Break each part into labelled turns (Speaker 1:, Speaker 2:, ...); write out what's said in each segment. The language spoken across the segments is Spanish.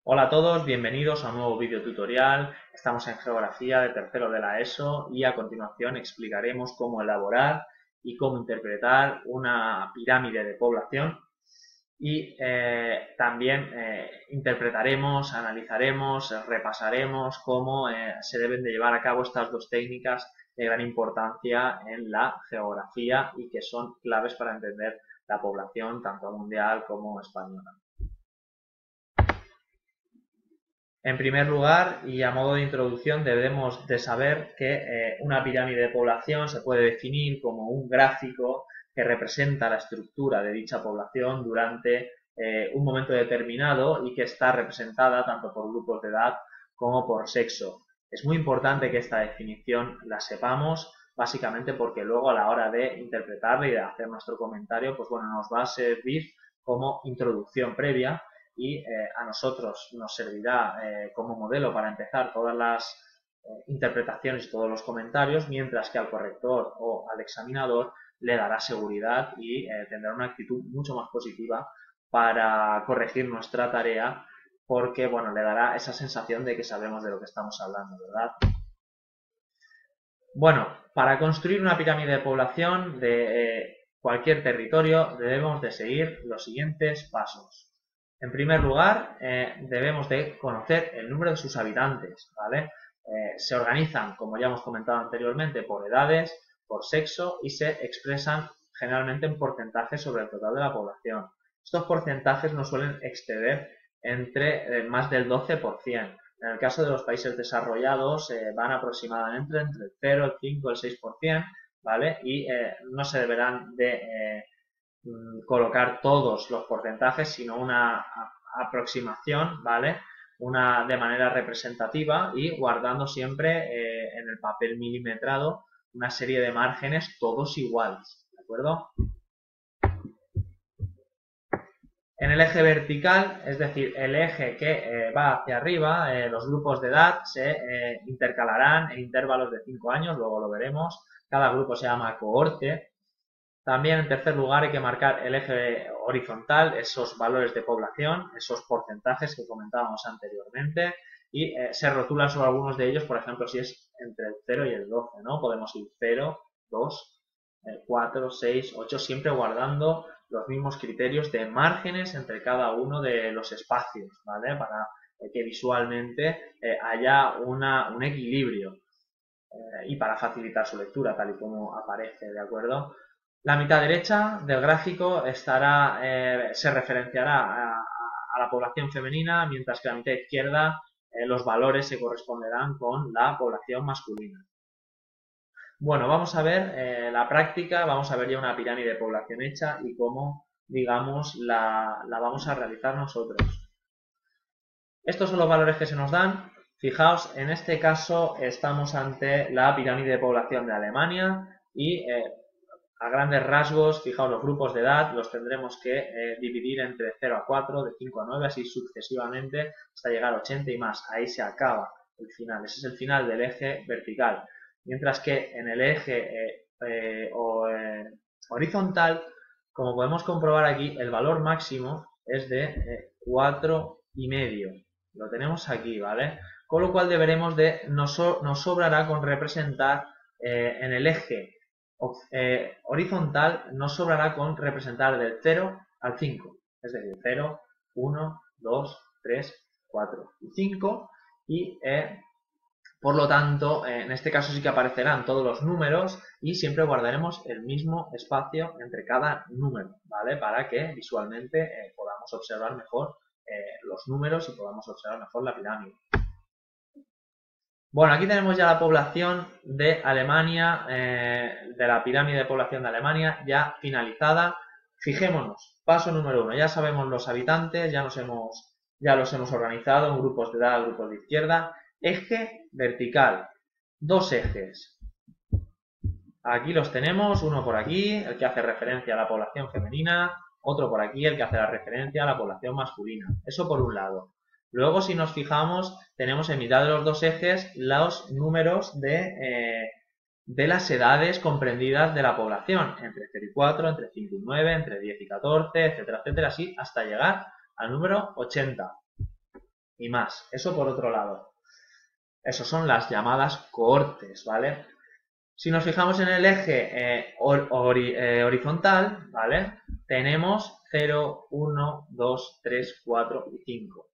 Speaker 1: Hola a todos, bienvenidos a un nuevo vídeo tutorial. Estamos en geografía de tercero de la ESO y a continuación explicaremos cómo elaborar y cómo interpretar una pirámide de población y también interpretaremos, analizaremos, repasaremos cómo se deben de llevar a cabo estas dos técnicas de gran importancia en la geografía y que son claves para entender la población tanto mundial como española. En primer lugar, y a modo de introducción, debemos de saber que una pirámide de población se puede definir como un gráfico que representa la estructura de dicha población durante un momento determinado y que está representada tanto por grupos de edad como por sexo. Es muy importante que esta definición la sepamos, básicamente porque luego a la hora de interpretarla y de hacer nuestro comentario, pues bueno, nos va a servir como introducción previa y a nosotros nos servirá como modelo para empezar todas las interpretaciones y todos los comentarios, mientras que al corrector o al examinador le dará seguridad y tendrá una actitud mucho más positiva para corregir nuestra tarea porque, bueno, le dará esa sensación de que sabemos de lo que estamos hablando, ¿verdad? Bueno, para construir una pirámide de población de cualquier territorio debemos de seguir los siguientes pasos. En primer lugar, debemos de conocer el número de sus habitantes, ¿vale? Se organizan, como ya hemos comentado anteriormente, por edades, por sexo y se expresan generalmente en porcentajes sobre el total de la población. Estos porcentajes no suelen exceder entre más del 12%. En el caso de los países desarrollados van aproximadamente entre el 0, el 5, el 6%, ¿vale? Y no se deberán de colocar todos los porcentajes, sino una aproximación, ¿vale? Una de manera representativa y guardando siempre en el papel milimetrado una serie de márgenes todos iguales, ¿de acuerdo? En el eje vertical, es decir, el eje que va hacia arriba, los grupos de edad se intercalarán en intervalos de 5 años, luego lo veremos. Cada grupo se llama cohorte. También, en tercer lugar, hay que marcar el eje horizontal, esos valores de población, esos porcentajes que comentábamos anteriormente, y se rotulan sobre algunos de ellos, por ejemplo, si es entre el 0 y el 12, ¿no? Podemos ir 0, 2, 4, 6, 8, siempre guardando los mismos criterios de márgenes entre cada uno de los espacios, ¿vale? Para que visualmente haya un equilibrio y para facilitar su lectura, tal y como aparece, ¿de acuerdo? La mitad derecha del gráfico se referenciará a la población femenina, mientras que la mitad izquierda los valores se corresponderán con la población masculina. Bueno, vamos a ver la práctica, vamos a ver ya una pirámide de población hecha y cómo, digamos, la vamos a realizar nosotros. Estos son los valores que se nos dan. Fijaos, en este caso estamos ante la pirámide de población de Alemania y a grandes rasgos, fijaos, los grupos de edad los tendremos que dividir entre 0 a 4, de 5 a 9, así sucesivamente hasta llegar a 80 y más. Ahí se acaba el final. Ese es el final del eje vertical. Mientras que en el eje horizontal, como podemos comprobar aquí, el valor máximo es de 4,5. Lo tenemos aquí, ¿vale? Con lo cual deberemos de, nos sobrará con representar en el eje horizontal, nos sobrará con representar del 0 al 5. Es decir, 0, 1, 2, 3, 4 y 5. Y por lo tanto, en este caso sí que aparecerán todos los números y siempre guardaremos el mismo espacio entre cada número, ¿vale? Para que visualmente podamos observar mejor los números y podamos observar mejor la pirámide. Bueno, aquí tenemos ya la población de Alemania, de la pirámide de población de Alemania ya finalizada. Fijémonos, paso número 1, ya sabemos los habitantes, ya los hemos organizado en grupos de edad, grupos de izquierda. Eje vertical, dos ejes. Aquí los tenemos, uno por aquí, el que hace referencia a la población femenina, otro por aquí, el que hace la referencia a la población masculina. Eso por un lado. Luego, si nos fijamos, tenemos en mitad de los dos ejes los números de las edades comprendidas de la población, entre 0 y 4, entre 5 y 9, entre 10 y 14, etcétera, etcétera, así hasta llegar al número 80. y más. Eso por otro lado. Esos son las llamadas cohortes, ¿vale? Si nos fijamos en el eje horizontal, ¿vale? Tenemos 0, 1, 2, 3, 4 y 5.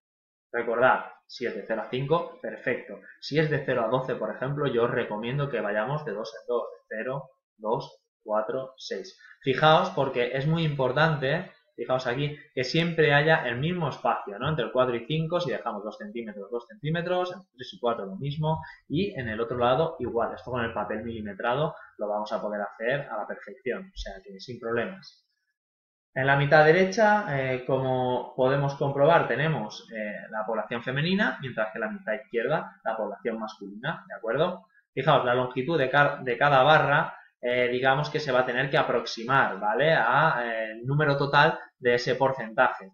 Speaker 1: Recordad, si es de 0 a 5, perfecto. Si es de 0 a 12, por ejemplo, yo os recomiendo que vayamos de 2 en 2. 0, 2, 4, 6. Fijaos porque es muy importante, fijaos aquí, que siempre haya el mismo espacio, ¿no? Entre el 4 y 5, si dejamos 2 centímetros, 2 centímetros, entre 3 y 4 lo mismo, y en el otro lado igual. Esto con el papel milimetrado lo vamos a poder hacer a la perfección, o sea que sin problemas. En la mitad derecha, como podemos comprobar, tenemos la población femenina, mientras que en la mitad izquierda la población masculina, ¿de acuerdo? Fijaos, la longitud de cada barra, digamos que se va a tener que aproximar, ¿vale? A el número total de ese porcentaje.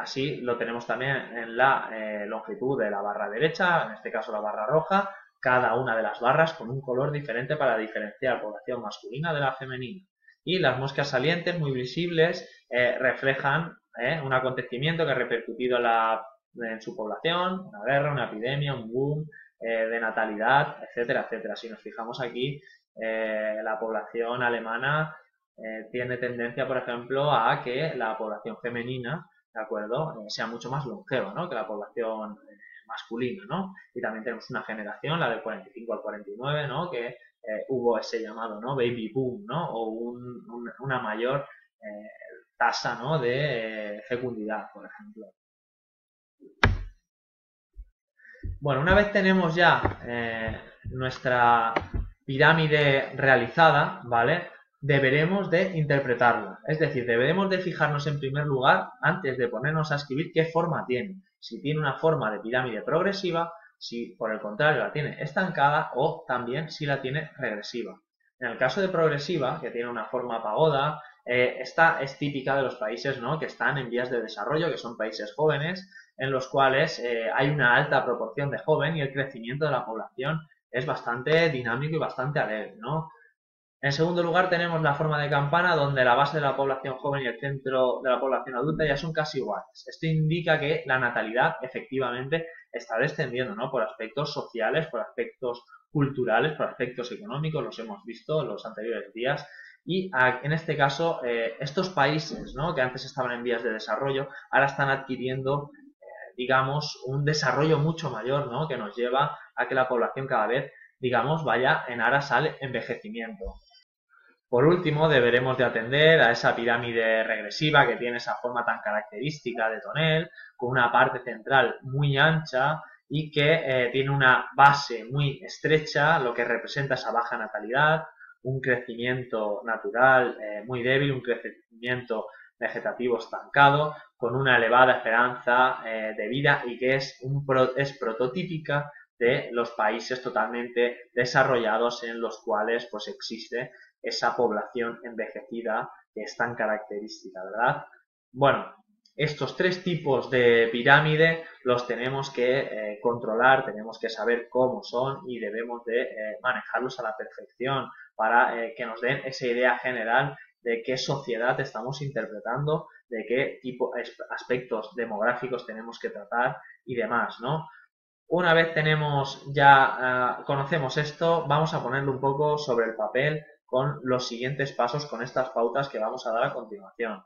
Speaker 1: Así lo tenemos también en la longitud de la barra derecha, en este caso la barra roja, cada una de las barras con un color diferente para diferenciar población masculina de la femenina. Y las moscas salientes, muy visibles, reflejan un acontecimiento que ha repercutido en su población, una guerra, una epidemia, un boom de natalidad, etcétera, etcétera. Si nos fijamos aquí, la población alemana tiene tendencia, por ejemplo, a que la población femenina, ¿de acuerdo? Sea mucho más longeva, ¿no? Que la población masculina, ¿no? Y también tenemos una generación, la del 45 al 49, ¿no? Que hubo ese llamado, ¿no? Baby boom, ¿no? O una mayor tasa, ¿no? De fecundidad, por ejemplo. Bueno, una vez tenemos ya nuestra pirámide realizada, ¿vale? Deberemos de interpretarla. Es decir, deberemos de fijarnos en primer lugar, antes de ponernos a escribir, qué forma tiene. Si tiene una forma de pirámide progresiva, si por el contrario la tiene estancada o también si la tiene regresiva. En el caso de progresiva, que tiene una forma pagoda, esta es típica de los países, ¿no? Que están en vías de desarrollo, que son países jóvenes, en los cuales hay una alta proporción de joven y el crecimiento de la población es bastante dinámico y bastante alegre, ¿no? En segundo lugar tenemos la forma de campana, donde la base de la población joven y el centro de la población adulta ya son casi iguales. Esto indica que la natalidad efectivamente está descendiendo, ¿no? Por aspectos sociales, por aspectos culturales, por aspectos económicos, los hemos visto en los anteriores días. Y en este caso, estos países, ¿no? Que antes estaban en vías de desarrollo, ahora están adquiriendo, digamos, un desarrollo mucho mayor, ¿no? Que nos lleva a que la población cada vez, digamos, vaya en aras al envejecimiento. Por último, deberemos de atender a esa pirámide regresiva que tiene esa forma tan característica de tonel, con una parte central muy ancha y que tiene una base muy estrecha, lo que representa esa baja natalidad, un crecimiento natural muy débil, un crecimiento vegetativo estancado, con una elevada esperanza de vida y que es prototípica de los países totalmente desarrollados en los cuales pues existe esa población envejecida que es tan característica, ¿verdad? Bueno, estos tres tipos de pirámide los tenemos que controlar, tenemos que saber cómo son y debemos de manejarlos a la perfección para que nos den esa idea general de qué sociedad estamos interpretando, de qué tipo aspectos demográficos tenemos que tratar y demás, ¿no? Una vez tenemos ya conocemos esto, vamos a ponerlo un poco sobre el papel con los siguientes pasos, con estas pautas que vamos a dar a continuación.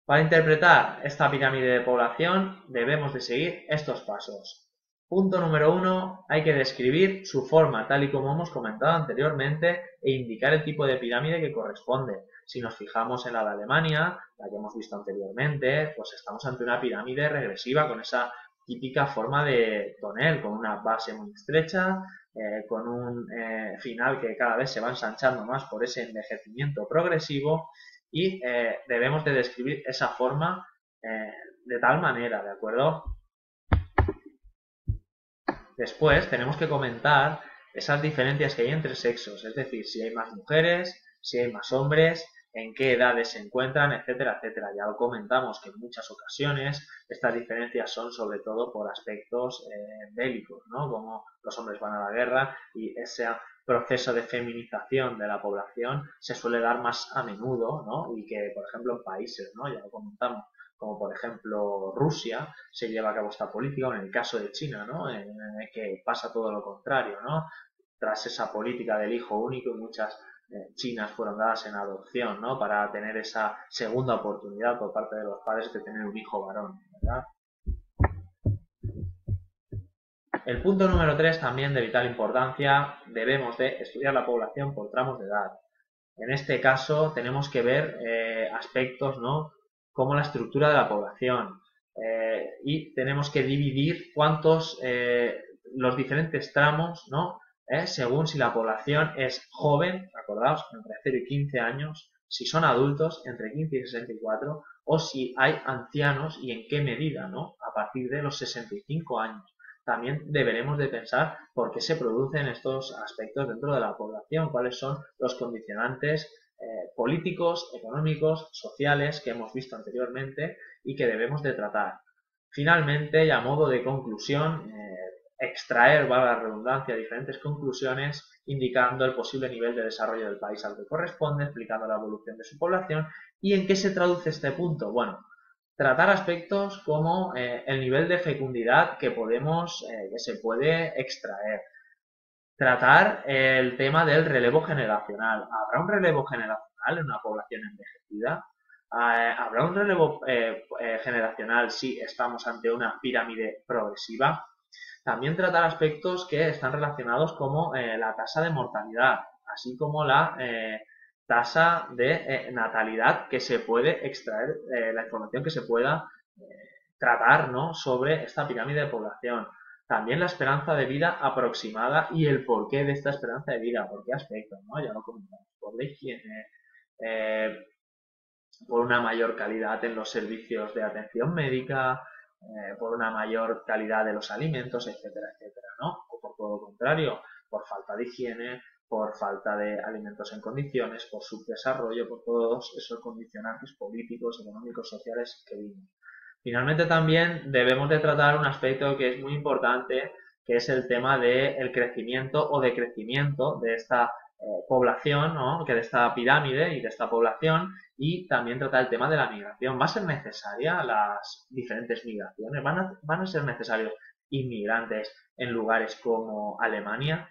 Speaker 1: Para interpretar esta pirámide de población debemos de seguir estos pasos. Punto número 1, hay que describir su forma tal y como hemos comentado anteriormente e indicar el tipo de pirámide que corresponde. Si nos fijamos en la de Alemania, la que hemos visto anteriormente, pues estamos ante una pirámide regresiva con esa típica forma de tonel, con una base muy estrecha, con un final que cada vez se va ensanchando más por ese envejecimiento progresivo y debemos de describir esa forma de tal manera, ¿de acuerdo? Después tenemos que comentar esas diferencias que hay entre sexos, es decir, si hay más mujeres, si hay más hombres, en qué edades se encuentran, etcétera, etcétera. Ya lo comentamos que en muchas ocasiones estas diferencias son sobre todo por aspectos bélicos, ¿no? Como los hombres van a la guerra y esa proceso de feminización de la población se suele dar más a menudo, ¿no? Y que, por ejemplo, en países, ¿no? Ya lo comentamos, como por ejemplo Rusia, se lleva a cabo esta política, o en el caso de China, ¿no? En el que pasa todo lo contrario, ¿no? Tras esa política del hijo único, muchas chinas fueron dadas en adopción, ¿no? Para tener esa segunda oportunidad por parte de los padres de tener un hijo varón, ¿verdad? El punto número 3, también de vital importancia, debemos de estudiar la población por tramos de edad. En este caso tenemos que ver aspectos, ¿no? Como la estructura de la población, y tenemos que dividir los diferentes tramos, ¿no? Según si la población es joven, acordaos, entre 0 y 15 años, si son adultos, entre 15 y 64, o si hay ancianos y en qué medida, ¿no? A partir de los 65 años. También deberemos de pensar por qué se producen estos aspectos dentro de la población, cuáles son los condicionantes políticos, económicos, sociales que hemos visto anteriormente y que debemos de tratar. Finalmente, y a modo de conclusión, extraer, valga la redundancia, diferentes conclusiones indicando el posible nivel de desarrollo del país al que corresponde, explicando la evolución de su población. ¿Y en qué se traduce este punto? Bueno, tratar aspectos como el nivel de fecundidad que se puede extraer. Tratar el tema del relevo generacional. ¿Habrá un relevo generacional en una población envejecida? ¿Habrá un relevo generacional si estamos ante una pirámide progresiva? También tratar aspectos que están relacionados como la tasa de mortalidad, así como la tasa de natalidad que se puede extraer, la información que se pueda tratar, ¿no? Sobre esta pirámide de población. También la esperanza de vida aproximada y el porqué de esta esperanza de vida, por qué aspecto, ¿no? Ya lo comentamos, por la higiene, eh, por una mayor calidad en los servicios de atención médica, por una mayor calidad de los alimentos, etcétera, etcétera, ¿no? O por todo lo contrario, por falta de higiene, por falta de alimentos en condiciones, por subdesarrollo, por todos esos condicionantes políticos, económicos, sociales que vimos. Finalmente también debemos de tratar un aspecto que es muy importante, que es el tema del crecimiento o decrecimiento de esta población, ¿no? Que de esta pirámide y de esta población, y también tratar el tema de la migración. ¿Va a ser necesaria las diferentes migraciones? ¿Van a ser necesarios inmigrantes en lugares como Alemania?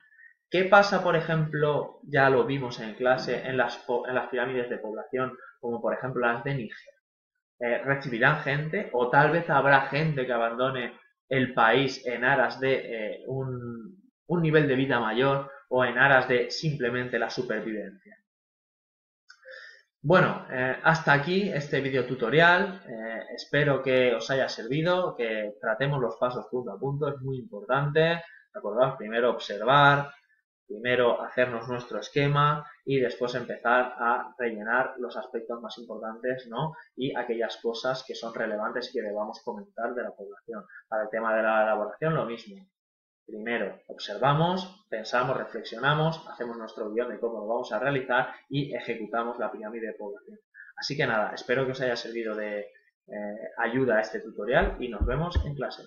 Speaker 1: ¿Qué pasa, por ejemplo, ya lo vimos en clase, en las pirámides de población, como por ejemplo las de Níger? ¿Recibirán gente o tal vez habrá gente que abandone el país en aras de un nivel de vida mayor o en aras de simplemente la supervivencia? Bueno, hasta aquí este video tutorial. Espero que os haya servido, que tratemos los pasos punto a punto, es muy importante. Recordad, primero observar, primero hacernos nuestro esquema y después empezar a rellenar los aspectos más importantes, ¿no? Y aquellas cosas que son relevantes y que debamos comentar de la población. Para el tema de la elaboración, lo mismo. Primero observamos, pensamos, reflexionamos, hacemos nuestro guión de cómo lo vamos a realizar y ejecutamos la pirámide de población. Así que nada, espero que os haya servido de ayuda a este tutorial y nos vemos en clase.